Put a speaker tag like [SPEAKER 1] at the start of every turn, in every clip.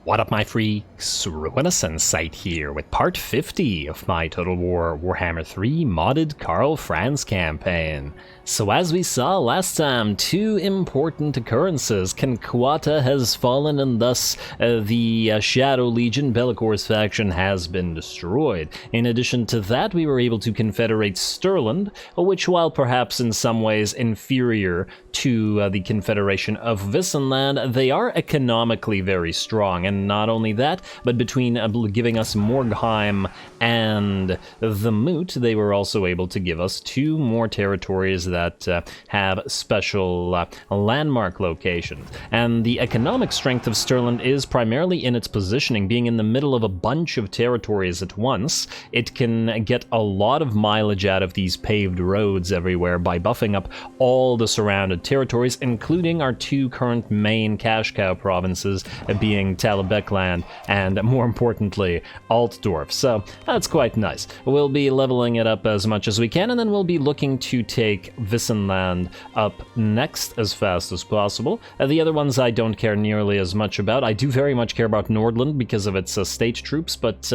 [SPEAKER 1] What up, my freaks? RuinousInsight here with part 50 of my Total Warhammer 3 modded Karl Franz campaign. So as we saw last time, two important occurrences. Kenquata has fallen and thus the Shadow Legion Bellicor's faction has been destroyed. In addition to that, we were able to confederate Stirland, which, while perhaps in some ways inferior to the Confederation of Wissenland, they are economically very strong. And not only that, but between giving us Morgheim and the Moot, they were also able to give us two more territories that have special landmark locations. And the economic strength of Stirland is primarily in its positioning. Being in the middle of a bunch of territories at once, it can get a lot of mileage out of these paved roads everywhere by buffing up all the surrounded territories, including our two current main cash cow provinces, being Talabekland and, more importantly, Altdorf. So that's quite nice. We'll be leveling it up as much as we can, and then we'll be looking to take Wissenland up next as fast as possible. The other ones I don't care nearly as much about. I do very much care about Nordland because of its state troops, but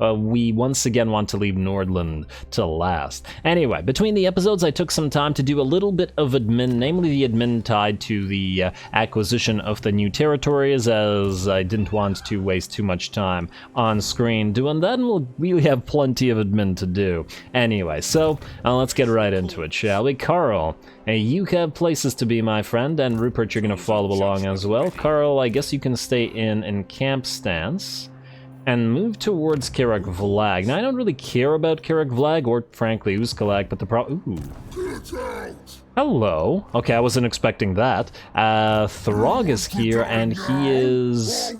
[SPEAKER 1] we once again want to leave Nordland to last. Anyway, between the episodes I took some time to do a little bit of admin, namely the admin tied to the acquisition of the new territories, as I didn't want to waste too much time on screen doing that, and we'll really have plenty of admin to do. Anyway, so let's get right into it, shall we? Karl, you have places to be, my friend, and Rupert, you're gonna follow along as well. Karl, I guess you can stay in camp stance and move towards Karak Vlag. Now, I don't really care about Karak Vlag or, frankly, Uzkalak, but the ooh. Hello. Okay, I wasn't expecting that. Throg is here, and he is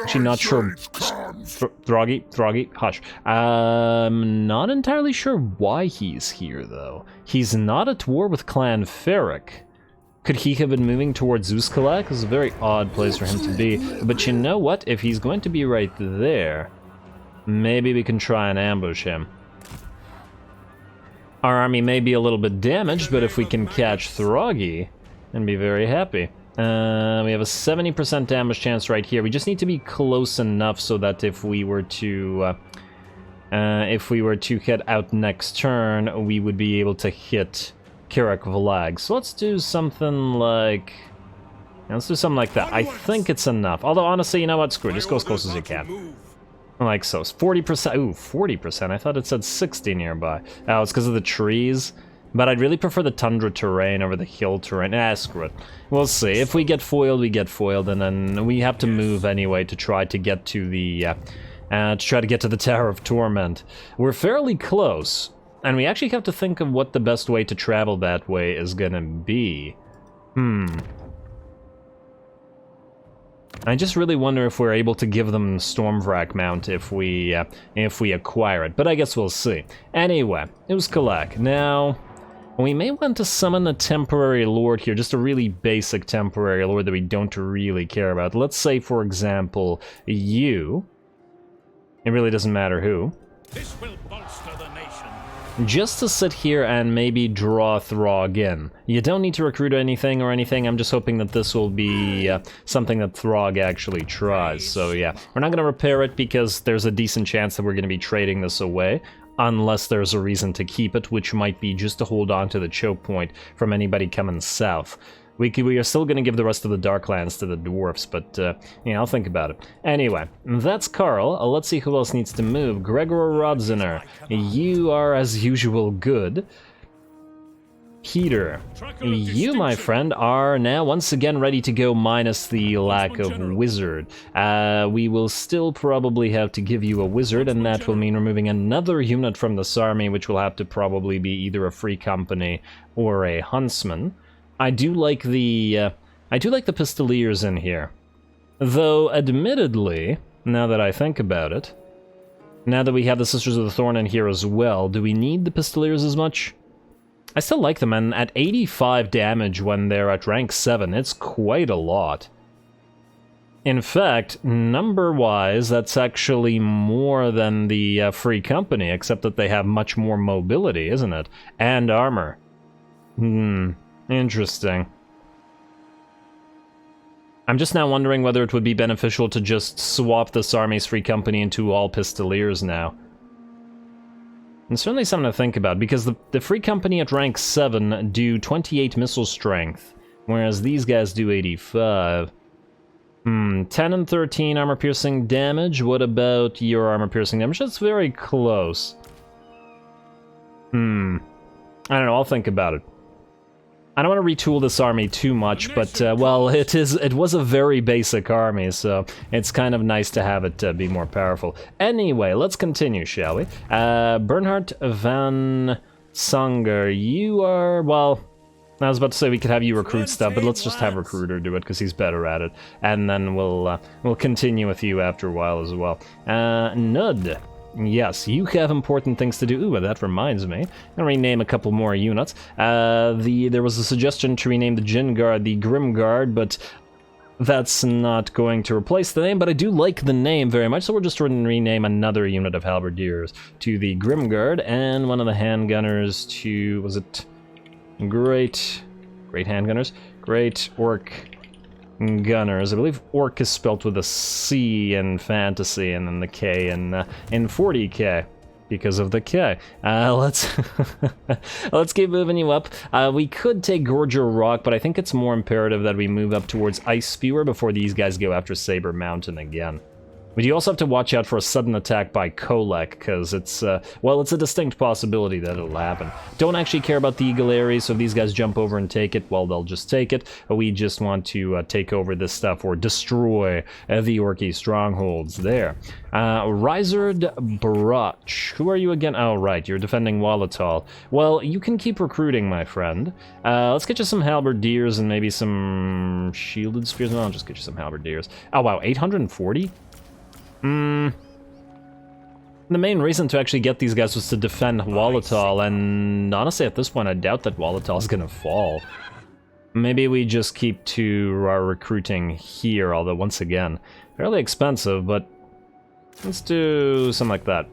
[SPEAKER 1] actually not sure. Throggy, hush. I'm not entirely sure why he's here, though. He's not at war with Clan Ferric. Could he have been moving towards Uzkalak? It's a very odd place for him to be. But you know what? If he's going to be right there, maybe we can try and ambush him. Our army may be a little bit damaged, but if we can catch Throggy, then be very happy. We have a 70% damage chance right here. We just need to be close enough so that if we were to head out next turn, we would be able to hit Karak Vlag. So let's do something like that. I think it's enough. Although honestly, you know what? Screw it. Just go as close as you can. Like so. 40%. Ooh, 40%. I thought it said 60 nearby. Oh, it's because of the trees. But I'd really prefer the tundra terrain over the hill terrain. Screw it. We'll see. If we get foiled, we get foiled, and then we have to move anyway to try to get to the the Tower of Torment. We're fairly close, and we actually have to think of what the best way to travel that way is gonna be. I just really wonder if we're able to give them Stormvrak mount if we acquire it, but I guess we'll see. Anyway, Uzkalak. Now, we may want to summon a temporary lord here, just a really basic temporary lord that we don't really care about. Let's say, for example, you. It really doesn't matter who.
[SPEAKER 2] This will bolster the nation.
[SPEAKER 1] Just to sit here and maybe draw Throg in. You don't need to recruit anything, I'm just hoping that this will be something that Throg actually tries. So yeah, we're not going to repair it because there's a decent chance that we're going to be trading this away, unless there's a reason to keep it, which might be just to hold on to the choke point from anybody coming south. We are still going to give the rest of the Darklands to the dwarfs, but, I'll think about it. Anyway, that's Karl. Let's see who else needs to move. Gregor Rodziner, you are, as usual, good. Peter, you, my friend, are now once again ready to go minus the lack of wizard. We will still probably have to give you a wizard, and that will mean removing another unit from this army, which will have to probably be either a free company or a huntsman. I do like the Pistoliers in here. Though, admittedly, now that I think about it, now that we have the Sisters of the Thorn in here as well, do we need the Pistoliers as much? I still like them, and at 85 damage when they're at rank 7, it's quite a lot. In fact, number-wise, that's actually more than the Free Company, except that they have much more mobility, isn't it? And armor. Interesting. I'm just now wondering whether it would be beneficial to just swap this army's free company into all pistoliers now. And certainly something to think about, because the free company at rank 7 do 28 missile strength, whereas these guys do 85. 10 and 13 armor-piercing damage. What about your armor-piercing damage? That's very close. I don't know, I'll think about it. I don't want to retool this army too much, but, well, it was a very basic army, so it's kind of nice to have it be more powerful. Anyway, let's continue, shall we? Bernhard van Sanger, you are, well, I was about to say we could have you recruit stuff, but let's just have Recruiter do it, because he's better at it. And then we'll continue with you after a while as well. Nud. Yes, you have important things to do. Ooh, that reminds me. I'm gonna rename a couple more units. There was a suggestion to rename the Jin Guard the Grim Guard, but that's not going to replace the name, but I do like the name very much, so we're just going to rename another unit of Halberdiers to the Grim Guard, and one of the Handgunners to, was it Great Handgunners? Great Orc Gunners. I believe Orc is spelt with a C in Fantasy, and then the K in 40K. Because of the K. Let's keep moving you up. We could take Gorger Rock, but I think it's more imperative that we move up towards Ice Spewer before these guys go after Saber Mountain again. But you also have to watch out for a sudden attack by Kolek, because it's, well, it's a distinct possibility that it'll happen. Don't actually care about the Eagle Area, so if these guys jump over and take it, well, they'll just take it. We just want to take over this stuff or destroy the Orky strongholds there. Rizard Barach. Who are you again? Oh, right, you're defending Wallatal. Well, you can keep recruiting, my friend. Let's get you some Halberdiers and maybe some Shielded Spears. No, I'll just get you some Halberdiers. Oh, wow, 840? The main reason to actually get these guys was to defend Wallatal, and honestly at this point I doubt that Wallatal's gonna fall. Maybe we just keep to our recruiting here, although once again, fairly expensive, but let's do something like that.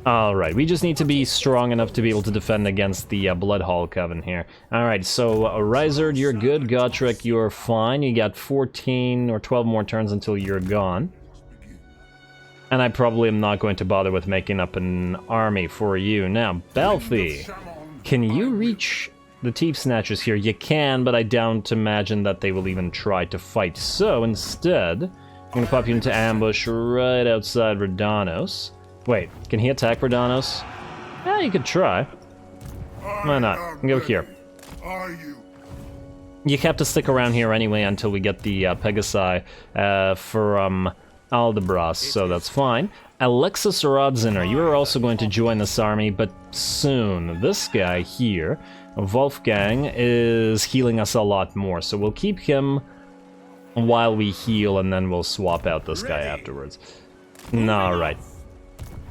[SPEAKER 1] Alright, we just need to be strong enough to be able to defend against the Bloodhall Coven here. Alright, so Rizard, you're good. Gotrek, you're fine. You got 14 or 12 more turns until you're gone. And I probably am not going to bother with making up an army for you. Now, Balthy, can you reach the Teeth Snatchers here? You can, but I don't imagine that they will even try to fight. So, instead, I'm going to pop you into ambush right outside Redanos. Wait, can he attack Redanos? Yeah, you could try. Why not? Go here. You have to stick around here anyway until we get the Pegasi from Aldebras, so that's fine. Alexis Rodziner, you are also going to join this army, but soon. This guy here, Wolfgang, is healing us a lot more, so we'll keep him while we heal, and then we'll swap out this guy afterwards. Alright.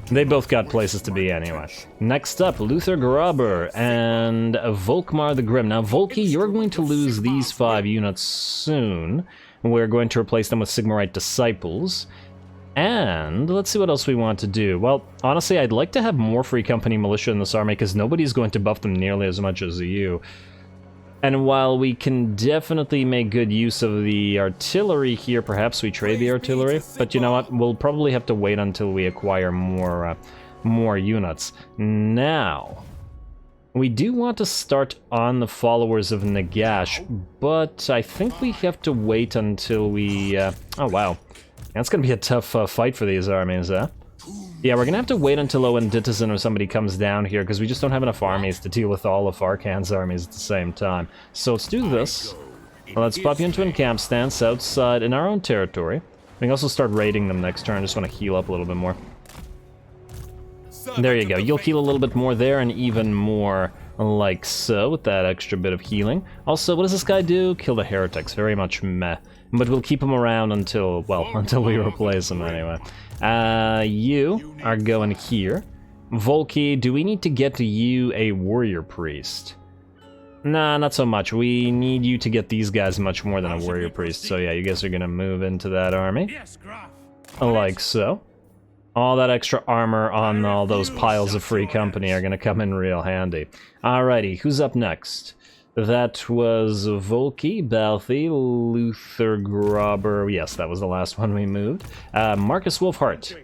[SPEAKER 1] They both got places to be anyway. Next up, Luther Graber and Volkmar the Grim. Now, Volky, you're going to lose these 5 units soon. We're going to replace them with Sigmarite Disciples. And let's see what else we want to do. Well, honestly, I'd like to have more Free Company Militia in this army, because nobody's going to buff them nearly as much as you. And while we can definitely make good use of the artillery here, perhaps we trade the artillery. But you know what? We'll probably have to wait until we acquire more units. Now, we do want to start on the followers of Nagash, but I think we have to wait until we... oh, wow. That's going to be a tough fight for these armies, huh? Yeah, we're going to have to wait until Owen Dittison or somebody comes down here, because we just don't have enough armies to deal with all of Arkhan's armies at the same time. So let's do this. Let's pop you into an camp stance outside in our own territory. We can also start raiding them next turn. I just want to heal up a little bit more. There you go. You'll heal a little bit more there, and even more like so, with that extra bit of healing. Also, what does this guy do? Kill the heretics. Very much meh. But we'll keep him around until, well, until we replace him anyway. You are going here. Volky, do we need to get to you a warrior priest? Nah, not so much. We need you to get these guys much more than a warrior priest. So yeah, you guys are gonna move into that army.
[SPEAKER 2] Yes, Graf.
[SPEAKER 1] Like so. All that extra armor on all those piles of free company are gonna come in real handy. Alrighty, who's up next? That was Volky, Balthy, Luther Grobber. Yes, that was the last one we moved. Marcus WULFHART.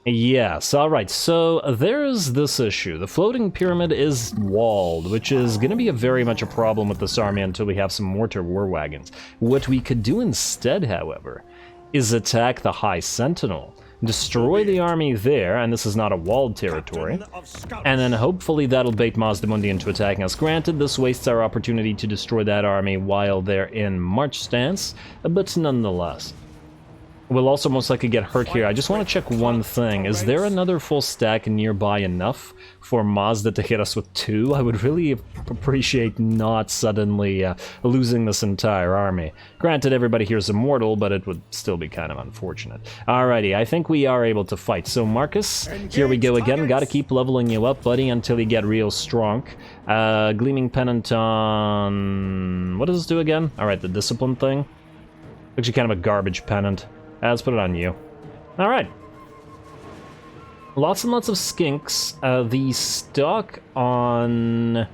[SPEAKER 1] Yes, alright, so there's this issue. The floating pyramid is walled, which is going to be very much a problem with this army until we have some mortar war wagons. What we could do instead, however, is attack the High Sentinel. Destroy the army there, and this is not a walled territory, and then hopefully that'll bait Mazdamundi into attacking us. Granted, this wastes our opportunity to destroy that army while they're in march stance, but nonetheless. We'll also most likely get hurt here. I just want to check one thing. Is there another full stack nearby enough for Mazda to hit us with 2? I would really appreciate not suddenly losing this entire army. Granted, everybody here is immortal, but it would still be kind of unfortunate. Alrighty, I think we are able to fight. So Marcus, here we go again. Gotta keep leveling you up, buddy, until you get real strong. Gleaming Pennant on... what does this do again? Alright, the discipline thing. Actually kind of a garbage pennant. Let's put it on you. Alright. Lots and lots of skinks. The stock on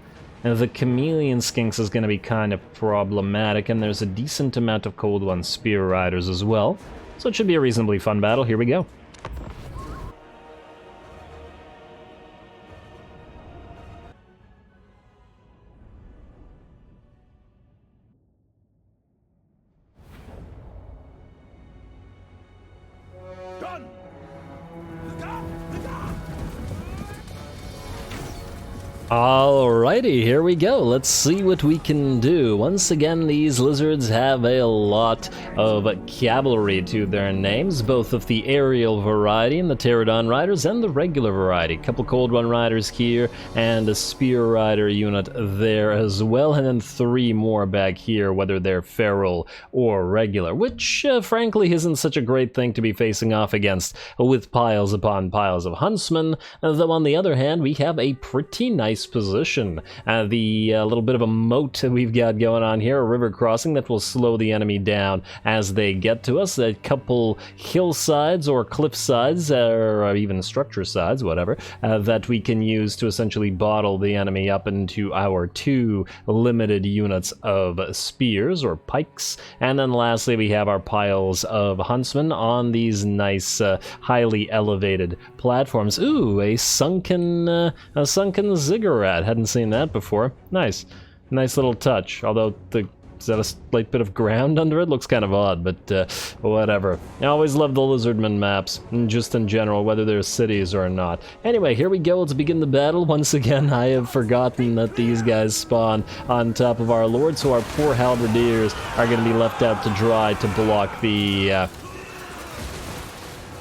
[SPEAKER 1] the chameleon skinks is going to be kind of problematic, and there's a decent amount of Cold One Spear Riders as well. So it should be a reasonably fun battle. Here we go. Alrighty, here we go. Let's see what we can do. Once again, these lizards have a lot of cavalry to their names, both of the aerial variety and the Pterodon riders and the regular variety. A couple Cold One riders here and a spear rider unit there as well, and then 3 more back here, whether they're feral or regular, which frankly isn't such a great thing to be facing off against with piles upon piles of huntsmen, though on the other hand we have a pretty nice position. The little bit of a moat we've got going on here, a river crossing that will slow the enemy down as they get to us. A couple hillsides or cliff sides, or even structure sides, whatever, that we can use to essentially bottle the enemy up into our 2 limited units of spears or pikes. And then lastly, we have our piles of huntsmen on these nice, highly elevated platforms. Ooh, a sunken ziggurat. Hadn't seen that before. Nice little touch. Although is that a slight bit of ground under it? Looks kind of odd, but whatever. I always love the Lizardmen maps, just in general, whether they're cities or not. Anyway, here we go. Let's begin the battle. Once again, I have forgotten that these guys spawn on top of our lord, so our poor halberdiers are going to be left out to dry to block the...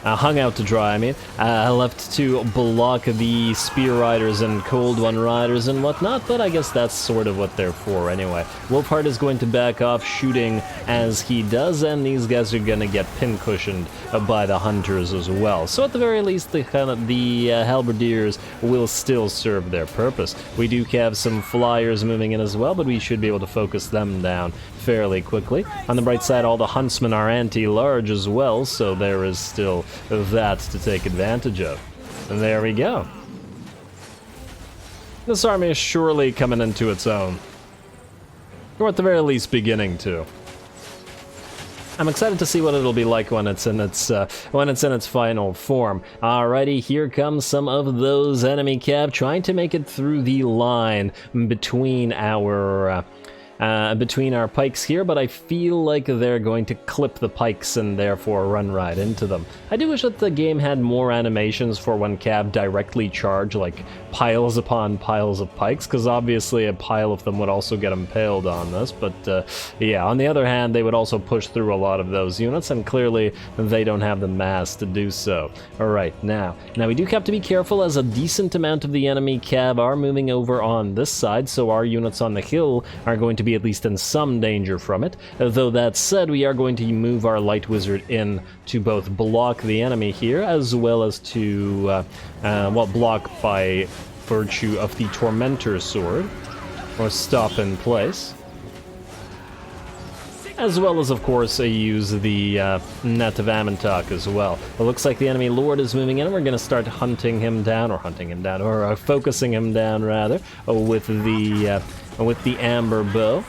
[SPEAKER 1] hung out to dry, I mean. Left to block the spear riders and Cold One riders and whatnot, but I guess that's sort of what they're for anyway. WULFHART is going to back off, shooting as he does, and these guys are going to get pin-cushioned by the hunters as well. So at the very least, the halberdiers will still serve their purpose. We do have some flyers moving in as well, but we should be able to focus them down fairly quickly. On the bright side, all the huntsmen are anti-large as well, so there is still that to take advantage of. And there we go. This army is surely coming into its own. Or at the very least beginning to. I'm excited to see what it'll be like when it's in its final form. Alrighty, here comes some of those enemy cav trying to make it through the line between our pikes here, but I feel like they're going to clip the pikes and therefore run right into them. I do wish that the game had more animations for when cav directly charge, like piles upon piles of pikes, because obviously a pile of them would also get impaled on this, but yeah, on the other hand, they would also push through a lot of those units, and clearly they don't have the mass to do so. Alright, now we do have to be careful, as a decent amount of the enemy cav are moving over on this side, so our units on the hill are going to be at least in some danger from it. Though that said, we are going to move our light wizard in to both block the enemy here, as well as to, block by virtue of the Tormentor sword, or stop in place. As well as, of course, use the Net of Amantok as well. It looks like the enemy lord is moving in, and we're going to start hunting him down, or focusing him down, rather, with the with the amber bow.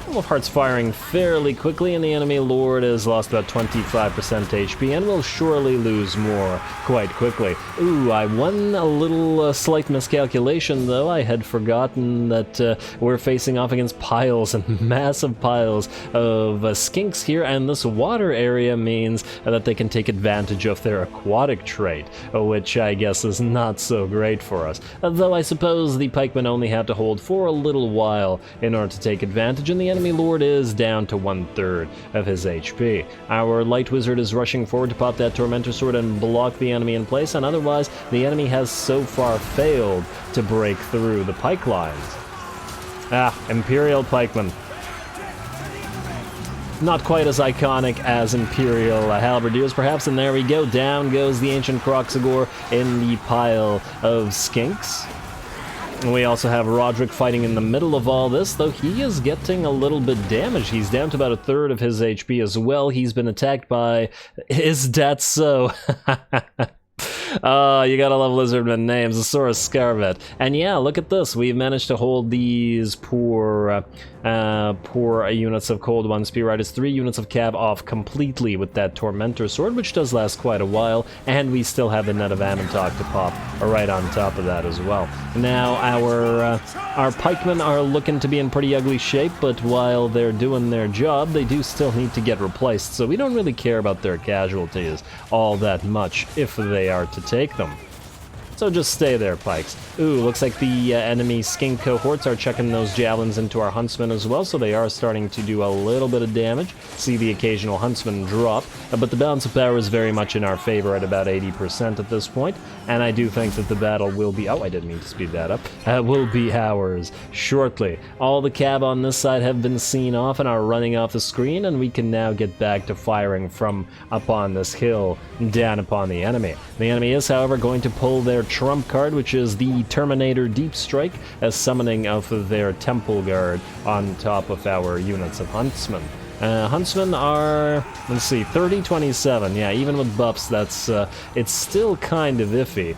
[SPEAKER 1] WULFHART's firing fairly quickly, and the enemy lord has lost about 25% HP and will surely lose more quite quickly. Ooh, I won a little slight miscalculation, though. I had forgotten that we're facing off against piles and massive piles of skinks here, and this water area means that they can take advantage of their aquatic trait, which I guess is not so great for us. Though I suppose the pikemen only have to hold for a little while in order to take advantage, and the enemy lord is down to 1/3 of his HP. Our light wizard is rushing forward to pop that tormentor sword and block the enemy in place, and otherwise the enemy has so far failed to break through the pike lines. Imperial pikemen. Not quite as iconic as Imperial halberdiers, perhaps, and there we go. Down goes the ancient Kroxigor in the pile of skinks. We also have Roderick fighting in the middle of all this, though he is getting a little bit damaged. He's down to about 1/3 of his HP as well. He's been attacked by... Is that so? Oh, you gotta love Lizardmen names, Asaurus Scarvet. And yeah, look at this. We've managed to hold these poor units of Cold One Spear Riders, 3 units of Cav off completely with that Tormentor Sword, which does last quite a while, and we still have the Net of Ammontok to pop right on top of that as well. Now, our pikemen are looking to be in pretty ugly shape, but while they're doing their job, they do still need to get replaced, so we don't really care about their casualties all that much if they are to take them. So just stay there, pikes. Ooh, looks like the enemy skink cohorts are checking those javelins into our huntsmen as well, so they are starting to do a little bit of damage. See the occasional huntsman drop, but the balance of power is very much in our favor at about 80% at this point, and I do think that the battle will be... Oh, I didn't mean to speed that up. Will be ours shortly. All the cav on this side have been seen off and are running off the screen, and we can now get back to firing from upon this hill down upon the enemy. The enemy is, however, going to pull their trump card, which is the Terminator Deep Strike, as summoning of their Temple Guard on top of our units of Huntsmen. Huntsmen are, let's see, 30-27. Yeah, even with buffs, that's it's still kind of iffy.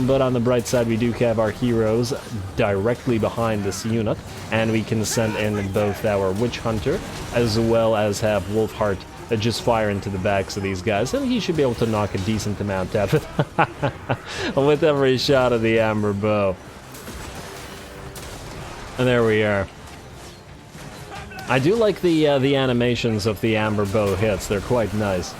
[SPEAKER 1] But on the bright side, we do have our heroes directly behind this unit, and we can send in both our Witch Hunter as well as have WULFHART just fire into the backs of these guys, and he should be able to knock a decent amount out with every shot of the amber bow. And there we are. I do like the animations of the amber bow hits. They're quite nice.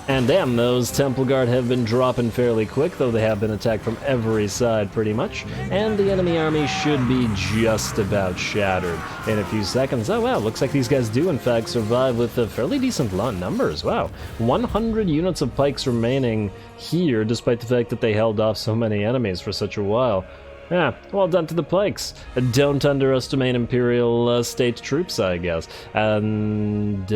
[SPEAKER 1] And damn, those Temple Guard have been dropping fairly quick, though they have been attacked from every side pretty much. And the enemy army should be just about shattered in a few seconds. Oh wow, looks like these guys do in fact survive with a fairly decent numbers. Wow, 100 units of pikes remaining here, despite the fact that they held off so many enemies for such a while. Yeah, well done to the pikes. Don't underestimate Imperial state troops, I guess. And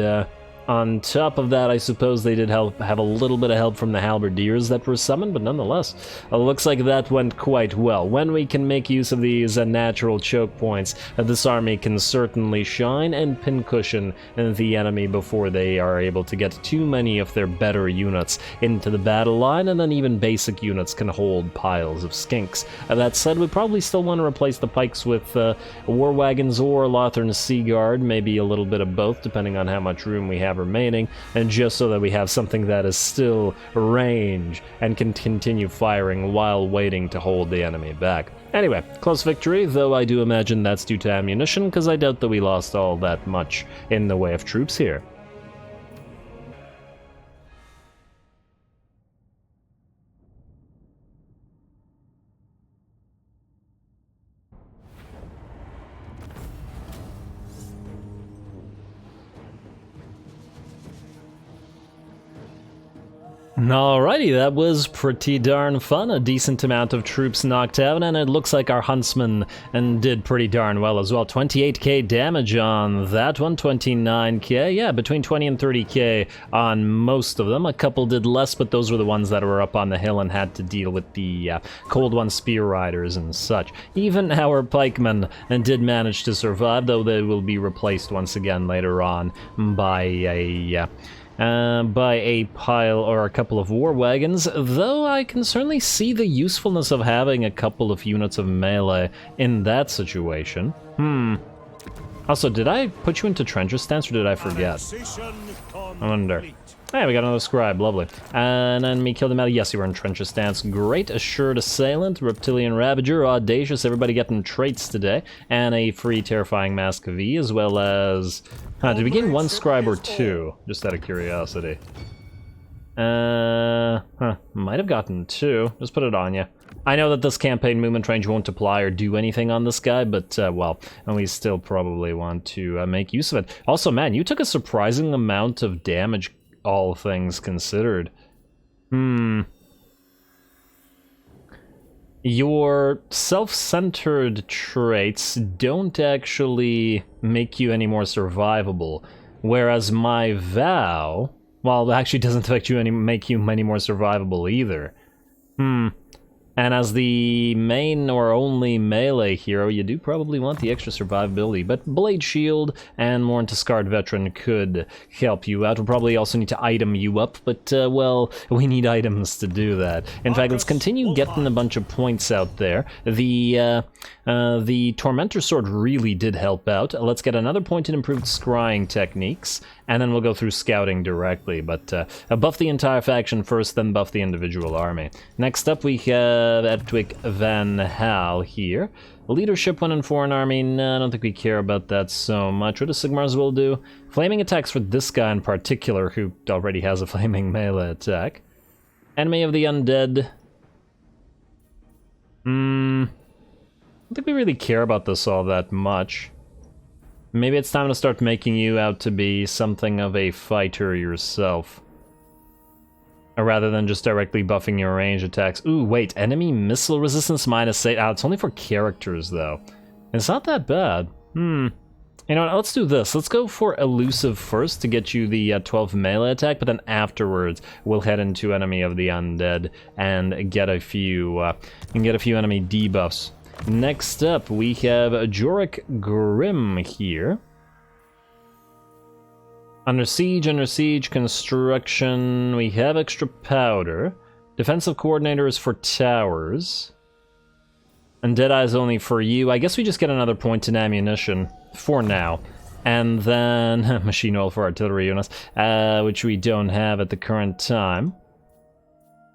[SPEAKER 1] on top of that, I suppose they did have a little bit of help from the halberdiers that were summoned, but nonetheless, it looks like that went quite well. When we can make use of these natural choke points, this army can certainly shine and pincushion the enemy before they are able to get too many of their better units into the battle line, and then even basic units can hold piles of skinks. That said, we probably still want to replace the pikes with war wagons or Lothern Sea Guard, maybe a little bit of both, depending on how much room we have remaining, and just so that we have something that is still range and can continue firing while waiting to hold the enemy back. Anyway, close victory, though I do imagine that's due to ammunition, because I doubt that we lost all that much in the way of troops here. Alrighty, that was pretty darn fun. A decent amount of troops knocked out, and it looks like our huntsmen did pretty darn well as well. 28k damage on that one, 29k, yeah, between 20 and 30k on most of them. A couple did less, but those were the ones that were up on the hill and had to deal with the Cold One Spear Riders and such. Even our pikemen did manage to survive, though they will be replaced once again later on by a by a pile or a couple of war wagons, though I can certainly see the usefulness of having a couple of units of melee in that situation. Also, did I put you into trencher stance or did I forget? I wonder. Hey, we got another scribe, lovely. And then me killed him out. Yes, you were in trencher stance. Great. Assured Assailant, Reptilian Ravager, Audacious, everybody getting traits today. And a free Terrifying Mask V, as well as... did we gain one scribe or two? Just out of curiosity. Might have gotten two. Just put it on you. I know that this campaign movement range won't apply or do anything on this guy, but, well, and we still probably want to make use of it. Also, man, you took a surprising amount of damage, all things considered. Your self-centered traits don't actually make you any more survivable, whereas my vow, well, it actually doesn't make you any more survivable either. And as the main or only melee hero, you do probably want the extra survivability, but Blade Shield and more into Scarred Veteran could help you out. We'll probably also need to item you up, but, well, we need items to do that. In fact, let's continue getting a bunch of points out there. The Tormentor Sword really did help out. Let's get another point in improved scrying techniques, and then we'll go through scouting directly, but buff the entire faction first, then buff the individual army. Next up, we have Edwig Van Hal here. Leadership 1 in foreign army, no, I don't think we care about that so much. What does Sigmar's will do? Flaming attacks for this guy in particular, who already has a flaming melee attack. Enemy of the Undead. I don't think we really care about this all that much. Maybe it's time to start making you out to be something of a fighter yourself. Rather than just directly buffing your range attacks. Ooh, wait, enemy missile resistance -8. It's only for characters, though. It's not that bad. You know what, let's do this. Let's go for elusive first to get you the 12 melee attack, but then afterwards we'll head into enemy of the undead and get a few enemy debuffs. Next up, we have Jorik Grim here. Under siege, construction, we have extra powder. Defensive coordinator is for towers. And Deadeye is only for you. I guess we just get another point in ammunition, for now. And then machine oil for artillery units, which we don't have at the current time.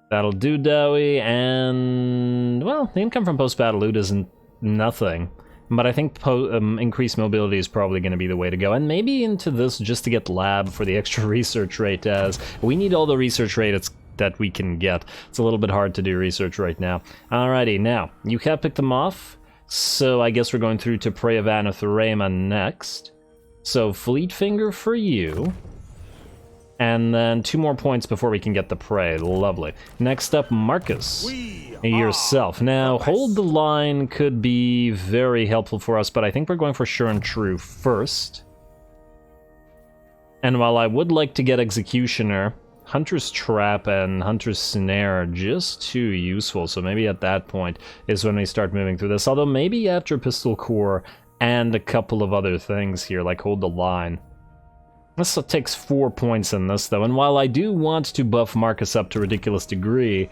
[SPEAKER 1] That'll do, Dowie, and, well, the income from post-battle loot isn't nothing. But I think increased mobility is probably going to be the way to go. And maybe into this just to get lab for the extra research rate, as we need all the research rates that we can get. It's a little bit hard to do research right now. Alrighty, now, you can't pick them off, so I guess we're going through to Prey of Anathema next. So, Fleet Finger for you. And then 2 more points before we can get the Prey. Lovely. Next up, Marcus. Yourself. Now, Hold the Line could be very helpful for us, but I think we're going for Sure and True first. And while I would like to get Executioner, Hunter's Trap and Hunter's Snare are just too useful, so maybe at that point is when we start moving through this. Although maybe after Pistol Core and a couple of other things here, like Hold the Line. This takes 4 points in this, though, and while I do want to buff Marcus up to a ridiculous degree,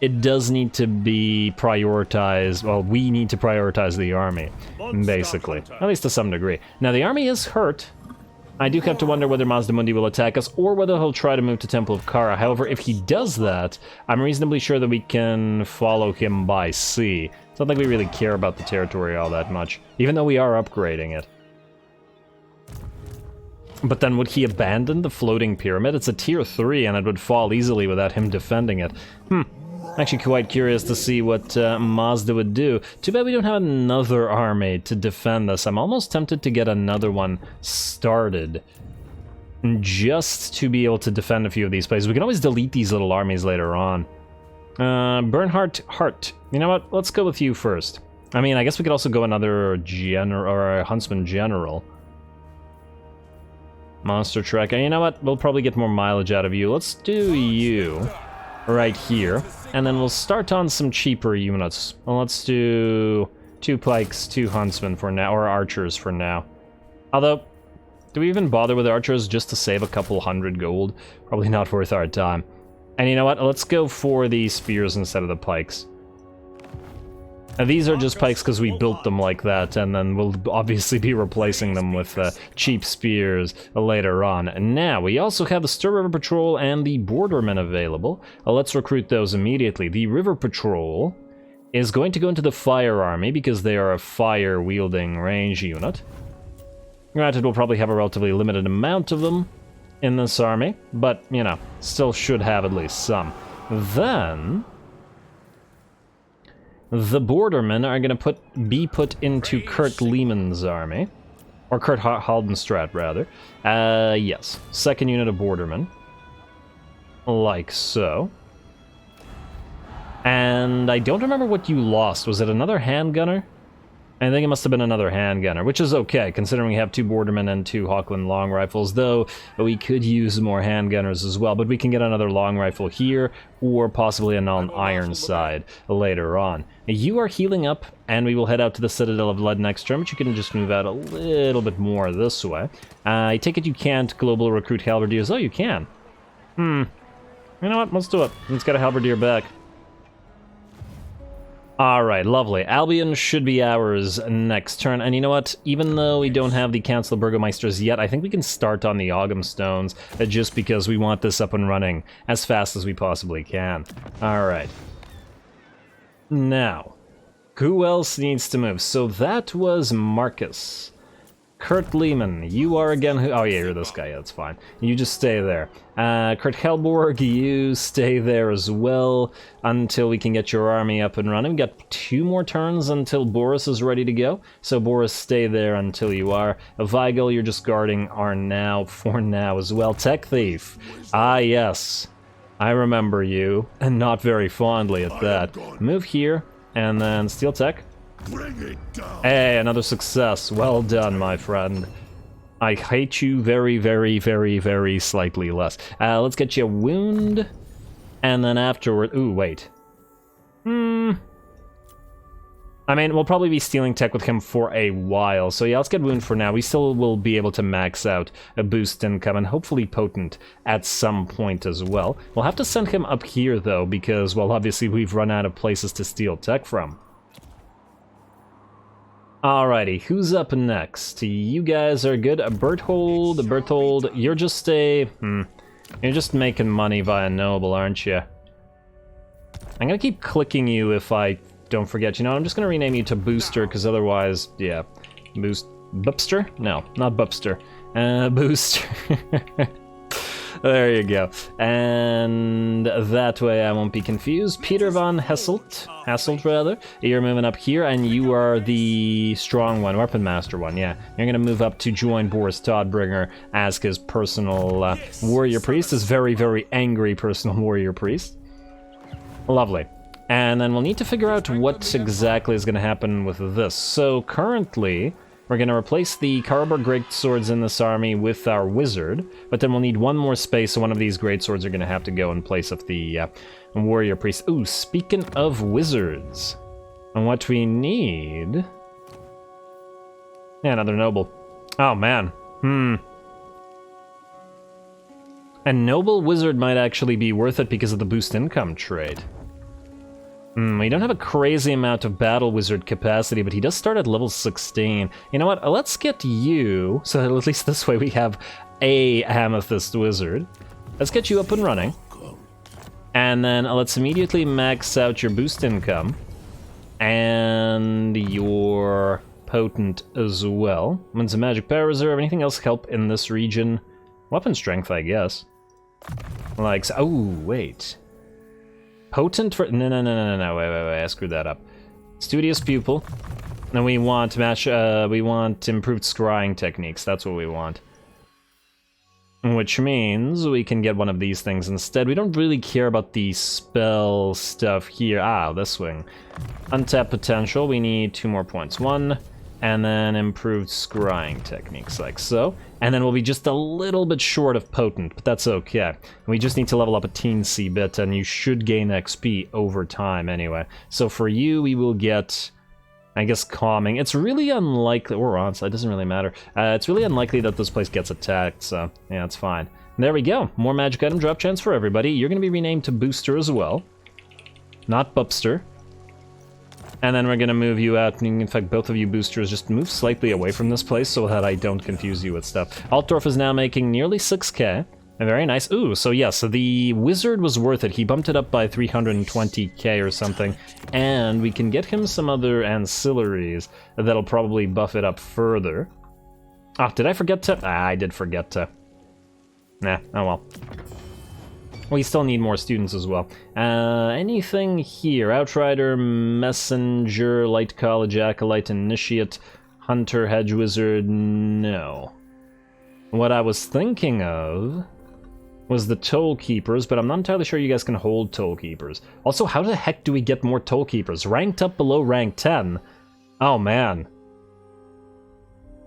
[SPEAKER 1] it does need to be prioritized. Well, we need to prioritize the army, basically. At least to some degree. Now, the army is hurt. I do have to wonder whether Mazdamundi will attack us, or whether he'll try to move to Temple of Kara. However, if he does that, I'm reasonably sure that we can follow him by sea. It's not like we really care about the territory all that much, even though we are upgrading it. But then would he abandon the floating pyramid? It's a tier 3 and it would fall easily without him defending it. Actually quite curious to see what Mazda would do. Too bad we don't have another army to defend this. I'm almost tempted to get another one started, just to be able to defend a few of these places. We can always delete these little armies later on. Bernhardt Hart. You know what? Let's go with you first. I mean, I guess we could also go another general, or a Huntsman General. Monster Trek. And you know what? We'll probably get more mileage out of you. Let's do you right here. And then we'll start on some cheaper units. Well, let's do 2 Pikes, 2 Huntsmen for now, or Archers for now. Although, Do we even bother with archers just to save a couple hundred gold? Probably not worth our time. And you know what? Let's go for the spears instead of the pikes. Now, these are just pikes because we built them like that, and then we'll obviously be replacing them with cheap spears later on. And now, we also have the Stir River Patrol and the Bordermen available. Let's recruit those immediately. The River Patrol is going to go into the Fire Army because they are a fire-wielding range unit. Granted, we'll probably have a relatively limited amount of them in this army, but, you know, still should have at least some. Then the Bordermen are going to be put into Kurt Lehman's army. Or Kurt Haldenstrat, rather. Yes. Second unit of Bordermen. Like so. And I don't remember what you lost. Was it another handgunner? I think it must have been another handgunner, which is okay, considering we have 2 Bordermen and 2 Hawkland long rifles, though we could use more handgunners as well, but we can get another long rifle here, or possibly an Ironside later on. You are healing up, and we will head out to the Citadel of Lead next turn, but you can just move out a little bit more this way. I take it you can't global recruit halberdiers. Oh, you can. You know what? Let's do it. Let's get a halberdier back. Alright, lovely. Albion should be ours next turn, and you know what? Even though we don't have the Council of Burgomeisters yet, I think we can start on the Ogham Stones, just because we want this up and running as fast as we possibly can. Alright. Now, who else needs to move? So that was Marcus. Kurt Lehman, you are again who... Oh yeah, you're this guy, yeah, that's fine. You just stay there. Kurt Helborg, you stay there as well until we can get your army up and running. We've got 2 more turns until Boris is ready to go, so Boris, stay there until you are. Weigel, you're just guarding Arnau for now as well. Tech Thief, ah yes, I remember you, and not very fondly at that. Move here, and then Steel Tech. Hey, another success. Well done, my friend. I hate you very, very, very, very slightly less. Let's get you a wound, and then afterward... Ooh, wait. I mean, we'll probably be stealing tech with him for a while, so yeah, let's get wound for now. We still will be able to max out a boost income, and hopefully potent at some point as well. We'll have to send him up here, though, because, well, obviously we've run out of places to steal tech from. Alrighty, who's up next? You guys are good. Berthold, you're just you're just making money via noble, aren't you? I'm gonna keep clicking you if I don't forget. You know, I'm just gonna rename you to Booster, because otherwise, yeah. Bupster? No, not Bupster. Booster. There you go. And that way I won't be confused. Peter von Hasselt rather. You're moving up here, and you are the strong one, Weapon Master one, yeah. You're gonna move up to join Boris Todbringer as his personal warrior priest, his very, very angry personal warrior priest. Lovely. And then we'll need to figure out what exactly is gonna happen with this. So currently, we're going to replace the Karlberg Greatswords in this army with our Wizard, but then we'll need one more space, so one of these Greatswords are going to have to go in place of the Warrior Priest. Ooh, speaking of Wizards, and what we need... Yeah, another Noble. Oh, man. A Noble Wizard might actually be worth it because of the boost income trade. We don't have a crazy amount of Battle Wizard capacity, but he does start at level 16. You know what? Let's get you, so that at least this way we have a Amethyst Wizard. Let's get you up and running. And then let's immediately max out your boost income. And your Potent as well. Wins a Magic Power Reserve. Anything else help in this region? Weapon Strength, I guess. Like, oh, wait. Potent for... No, wait, I screwed that up. Studious Pupil. And we want we want improved scrying techniques, that's what we want. Which means we can get one of these things instead. We don't really care about the spell stuff here. Ah, this wing. Untap potential, we need 2 more points. 1, and then improved scrying techniques, like so. And then we'll be just a little bit short of potent, but that's okay. We just need to level up a teensy bit, and you should gain XP over time anyway. So for you, we will get I guess calming. It's really unlikely, or onside, it doesn't really matter. It's really unlikely that this place gets attacked, so yeah, it's fine. There we go. More magic item drop chance for everybody. You're going to be renamed to Booster as well. Not Bupster. And then we're going to move you out. In fact, both of you boosters just move slightly away from this place so that I don't confuse you with stuff. Altdorf is now making nearly 6k. Very nice. Ooh, so yeah, so the wizard was worth it. He bumped it up by 320k or something. And we can get him some other ancillaries that'll probably buff it up further. Ah, did I forget to? Ah, I did forget to. Nah, oh well. We still need more students as well. Anything here? Outrider, Messenger, Light College, Acolyte, Initiate, Hunter, Hedge Wizard, no. What I was thinking of was the Toll Keepers, but I'm not entirely sure you guys can hold Toll Keepers. Also, how the heck do we get more Toll Keepers? Ranked up below rank 10? Oh man.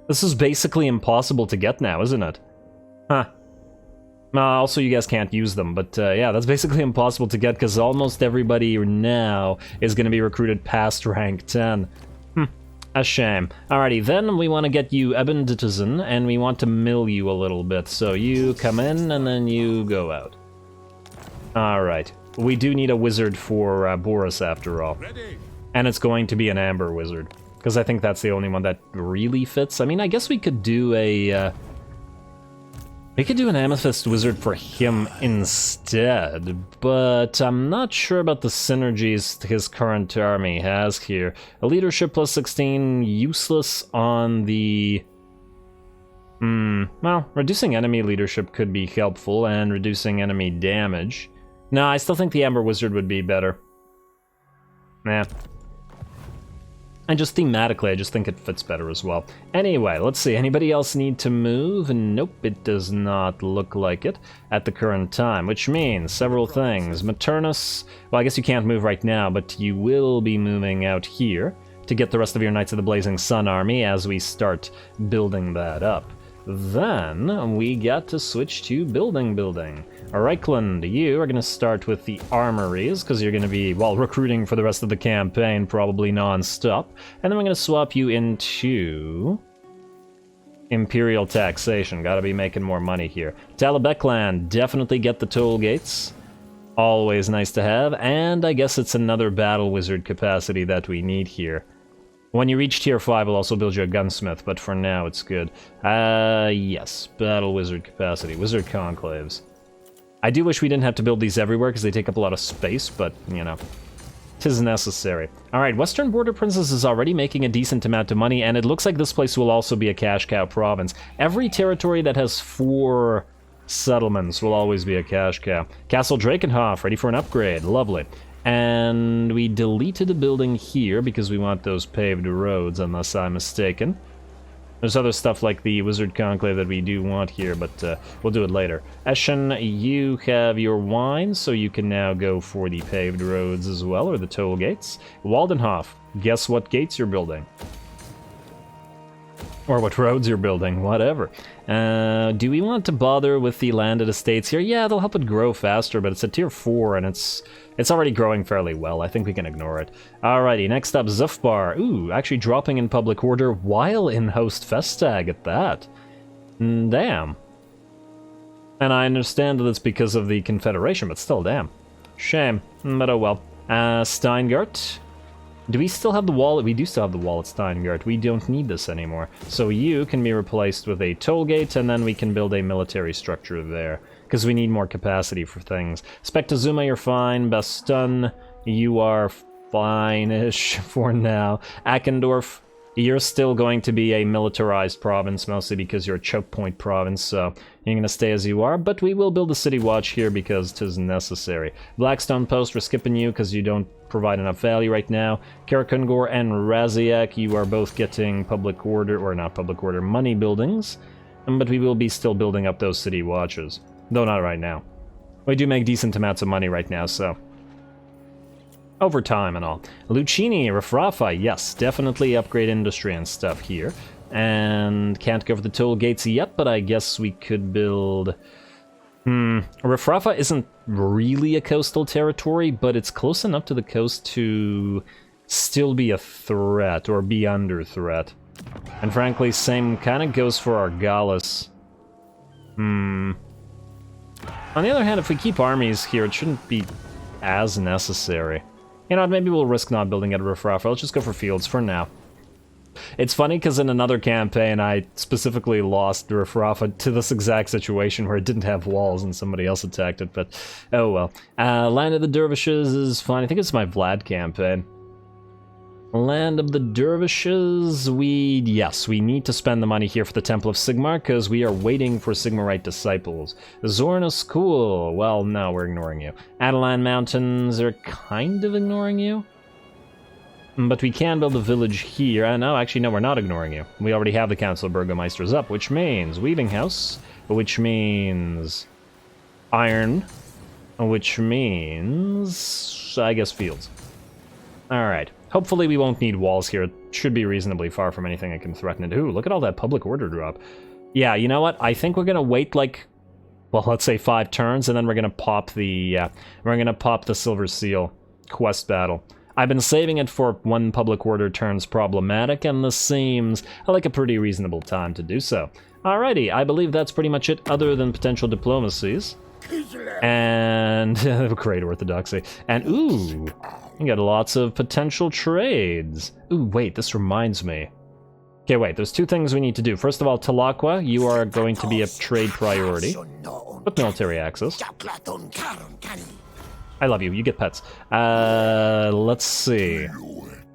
[SPEAKER 1] This is basically impossible to get now, isn't it? Huh. Also, you guys can't use them, but yeah, that's basically impossible to get because almost everybody now is going to be recruited past rank 10. A shame. Alrighty, then we want to get you Ebenditizen, and we want to mill you a little bit. So you come in, and then you go out. Alright. We do need a wizard for Boris, after all.
[SPEAKER 2] Ready.
[SPEAKER 1] And it's going to be an Amber Wizard, because I think that's the only one that really fits. I mean, I guess we could do a... we could do an Amethyst Wizard for him instead, but I'm not sure about the synergies his current army has here. A leadership plus 16, useless on the... well, reducing enemy leadership could be helpful, and reducing enemy damage. No, I still think the Amber Wizard would be better. Nah. And just thematically, I just think it fits better as well. Anyway, let's see. Anybody else need to move? Nope, it does not look like it at the current time, which means several things. Maternus, well, I guess you can't move right now, but you will be moving out here to get the rest of your Knights of the Blazing Sun army as we start building that up. Then we got to switch to building. Reikland, you are going to start with the armories, because you're going to be, well, recruiting for the rest of the campaign, probably non-stop. And then we're going to swap you into Imperial Taxation. Gotta be making more money here. Talabekland, definitely get the toll gates. Always nice to have. And I guess it's another Battle Wizard capacity that we need here. When you reach tier 5, we'll also build you a gunsmith, but for now it's good. Yes, Battle Wizard capacity, Wizard Conclaves. I do wish we didn't have to build these everywhere because they take up a lot of space, but, you know, 'tis necessary. Alright, Western Border Princess is already making a decent amount of money, and it looks like this place will also be a cash cow province. Every territory that has 4 settlements will always be a cash cow. Castle Drakenhof, ready for an upgrade, lovely. And we deleted a building here because we want those paved roads, unless I'm mistaken. There's other stuff like the Wizard Conclave that we do want here, but we'll do it later. Eschen, you have your wine, so you can now go for the paved roads as well, or the toll gates. Waldenhof, guess what gates you're building? Or what roads you're building, whatever. Do we want to bother with the landed estates here? Yeah, they'll help it grow faster, but it's a tier 4, and it's already growing fairly well. I think we can ignore it. Alrighty, next up, Zufbar. Ooh, actually dropping in public order while in host Festag at that. Damn. And I understand that it's because of the Confederation, but still, damn. Shame, but oh well. Steingart. Do we still have the wall? We do still have the wall at Steingart. We don't need this anymore. So you can be replaced with a toll gate, and then we can build a military structure there. Because we need more capacity for things. Spectazuma, you're fine. Baston, you are fine-ish for now. Akendorf, you're still going to be a militarized province, mostly because you're a choke point province, so you're going to stay as you are, but we will build a city watch here because 'tis necessary. Blackstone Post, we're skipping you because you don't provide enough value right now. Karakungor and Raziak, you are both getting public order, or not public order, money buildings, but we will be still building up those city watches, though not right now. We do make decent amounts of money right now, so over time and all. Lucchini, Rafrafa, yes, definitely upgrade industry and stuff here. And can't go for the toll gates yet, but I guess we could build... Rafrafa isn't really a coastal territory, but it's close enough to the coast to still be a threat, or be under threat. And frankly, same kind of goes for our Gallus. On the other hand, if we keep armies here, it shouldn't be as necessary. You know what, maybe we'll risk not building at Riffraff. Let's just go for fields for now. It's funny because in another campaign, I specifically lost Riffraff to this exact situation where it didn't have walls and somebody else attacked it, but oh well. Land of the Dervishes is fine. I think it's my Vlad campaign. Land of the Dervishes, yes, we need to spend the money here for the Temple of Sigmar, because we are waiting for Sigmarite disciples. Zornus, cool. Well, no, we're ignoring you. Adelan Mountains are kind of ignoring you. But we can build a village here. No, actually, no, we're not ignoring you. We already have the Council of Burgomeisters up, which means Weaving House, which means Iron, which means, I guess, Fields. Alright. Hopefully we won't need walls here. It should be reasonably far from anything that can threaten it. Ooh, look at all that public order drop. Yeah, you know what? I think we're gonna wait like, well, let's say 5 turns, and then we're gonna pop the Silver Seal quest battle. I've been saving it for when public order turns problematic, and this seems like a pretty reasonable time to do so. Alrighty, I believe that's pretty much it, other than potential diplomacies. And great orthodoxy. And ooh, you got lots of potential trades. Ooh, wait, this reminds me. Okay, wait, there's 2 things we need to do. First of all, Talaqua, you are going to be a trade priority with military access. I love you, you get pets. Let's see.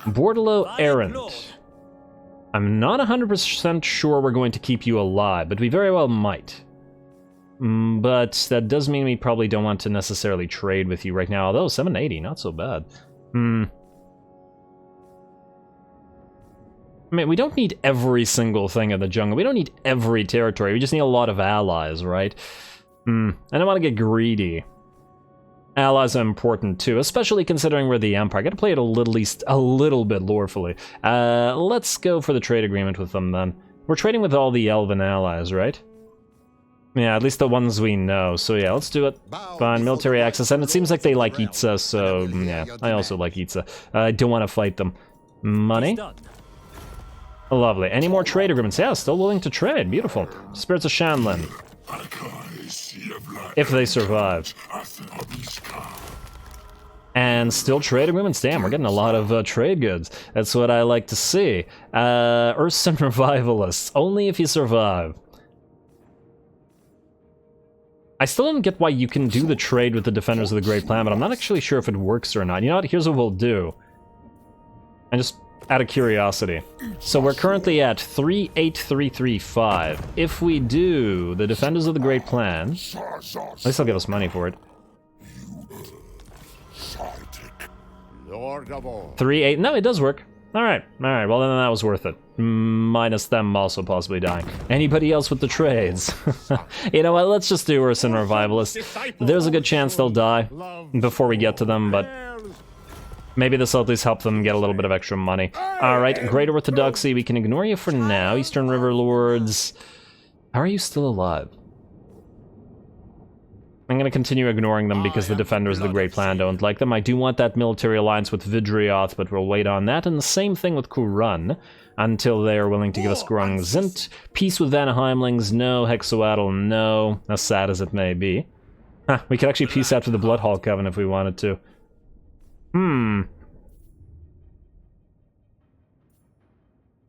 [SPEAKER 1] Bordalo Errant. I'm not 100% sure we're going to keep you alive, but we very well might. But that does mean we probably don't want to necessarily trade with you right now, although 780, not so bad. I mean, we don't need every single thing in the jungle. We don't need every territory. We just need a lot of allies, right? I don't want to get greedy. Allies are important too, especially considering we're the Empire. Gotta play it at least a little bit lorefully. Let's go for the trade agreement with them then. We're trading with all the Elven allies, right? Yeah, at least the ones we know. So yeah, let's do it. Fine, military access, and it seems like they like Itza, so yeah, I also like Itza. I don't want to fight them. Money? Lovely. Any more trade agreements? Yeah, still willing to trade. Beautiful. Spirits of Shanlin. If they survive. And still trade agreements? Damn, we're getting a lot of trade goods. That's what I like to see. Urson Revivalists. Only if you survive. I still don't get why you can do the trade with the Defenders of the Great Plan, but I'm not actually sure if it works or not. You know what? Here's what we'll do. And just out of curiosity. So we're currently at 38335. If we do the Defenders of the Great Plan, at least they'll give us money for it. 3-8. No, it does work. Alright, well then that was worth it. Minus them also possibly dying. Anybody else with the trades? You know what, let's just do Urson Revivalists. There's a good chance they'll die before we get to them, but maybe this will at least help them get a little bit of extra money. Alright, Great Orthodoxy, we can ignore you for now. Eastern River Lords, how are you still alive? I'm going to continue ignoring them because the Defenders of the Great Plan don't like them. I do want that military alliance with Vidrioth, but we'll wait on that. And the same thing with Kurun, until they are willing to give us Grung Zint. Peace with Vanaheimlings, no. Hexoatl, no. As sad as it may be. Huh, we could actually peace out with the Bloodhall Coven if we wanted to.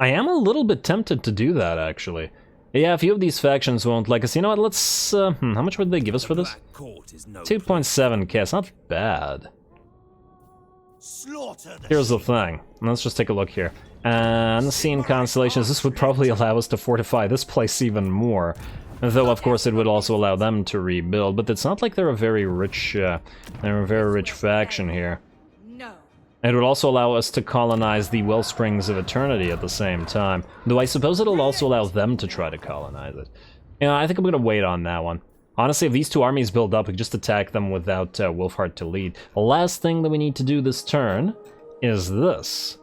[SPEAKER 1] I am a little bit tempted to do that, actually. Yeah, a few of these factions won't like us. You know what, let's, how much would they give us for this? 2.7k, it's not bad. Here's the thing. Let's just take a look here. Unseen Constellations, this would probably allow us to fortify this place even more. Though, of course, it would also allow them to rebuild, but it's not like they're a very rich faction here. It would also allow us to colonize the Wellsprings of Eternity at the same time. Though I suppose it'll also allow them to try to colonize it. You know, I think I'm gonna wait on that one. Honestly, if these 2 armies build up, we just attack them without WULFHART to lead. The last thing that we need to do this turn is this.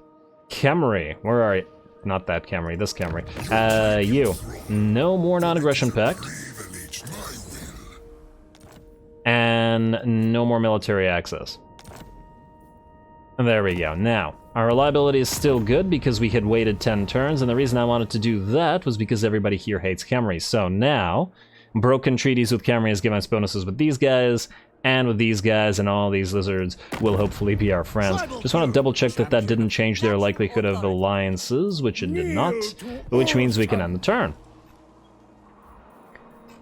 [SPEAKER 1] Khemri, where are you? Not that Khemri, this Khemri. You. No more non-aggression pact. And no more military access. There we go. Now, Our reliability is still good because we had waited 10 turns, and the reason I wanted to do that was because everybody here hates Khemri. So now, broken treaties with Khemri has given us bonuses with these guys, and with these guys, and all these lizards will hopefully be our friends. Just want to double check that that didn't change their likelihood of alliances, which it did not, which means we can end the turn.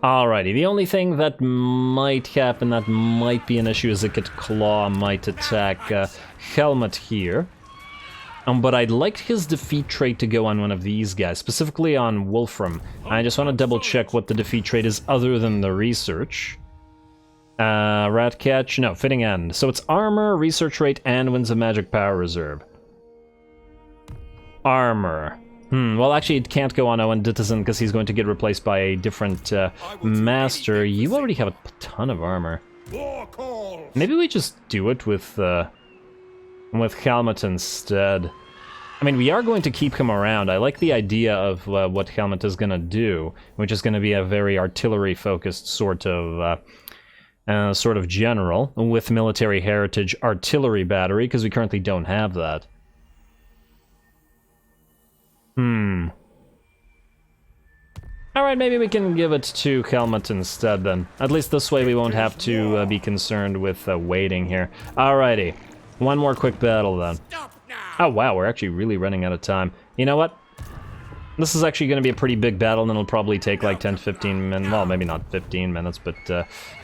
[SPEAKER 1] Alrighty, the only thing that might happen that might be an issue is that Claw might attack Helmet here. But I'd like his defeat trait to go on one of these guys, specifically on Wolfram. I just want to double check what the defeat trait is other than the research. Rat Catch, no, Fitting End. So it's armor, research rate, and wins a magic power reserve. Armor. Well, actually, it can't go on Owen Ditizen because he's going to get replaced by a different master. You already have a ton of armor. Maybe we just do it with Helmet instead. I mean, we are going to keep him around. I like the idea of what Helmet is going to do, which is going to be a very artillery-focused sort of general with military heritage artillery battery, because we currently don't have that. Alright, maybe we can give it to Helmet instead then. At least this way we won't have to be concerned with waiting here. Alrighty. One more quick battle then. Oh wow, we're actually really running out of time. You know what? This is actually going to be a pretty big battle, and it'll probably take like 10-15 minutes. Well, maybe not 15 minutes, but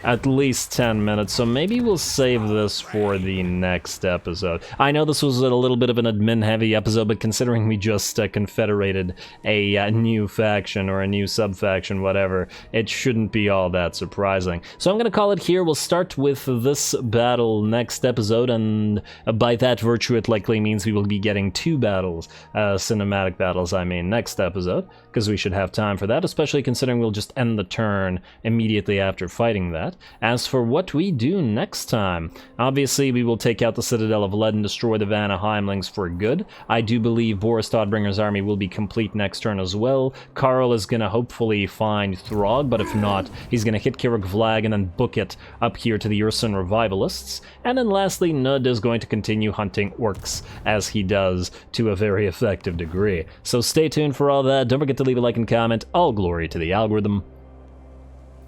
[SPEAKER 1] at least 10 minutes. So maybe we'll save this for the next episode. I know this was a little bit of an admin-heavy episode, but considering we just confederated a new faction or a new sub-faction, whatever, it shouldn't be all that surprising. So I'm going to call it here. We'll start with this battle next episode, and by that virtue, it likely means we will be getting 2 battles, cinematic battles, I mean, next episode, because we should have time for that, especially considering we'll just end the turn immediately after fighting that. As for what we do next time, obviously we will take out the Citadel of Lead and destroy the Vanaheimlings for good. I do believe Boris Todbringer's army will be complete next turn as well. Karl is gonna hopefully find Throg, but if not, he's gonna hit Kirik Vlag and then book it up here to the Ursun Revivalists. And then lastly, Nud is going to continue hunting orcs, as he does to a very effective degree. So stay tuned for all that. Don't forget to leave a like and comment. All glory to the algorithm.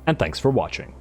[SPEAKER 1] And thanks for watching.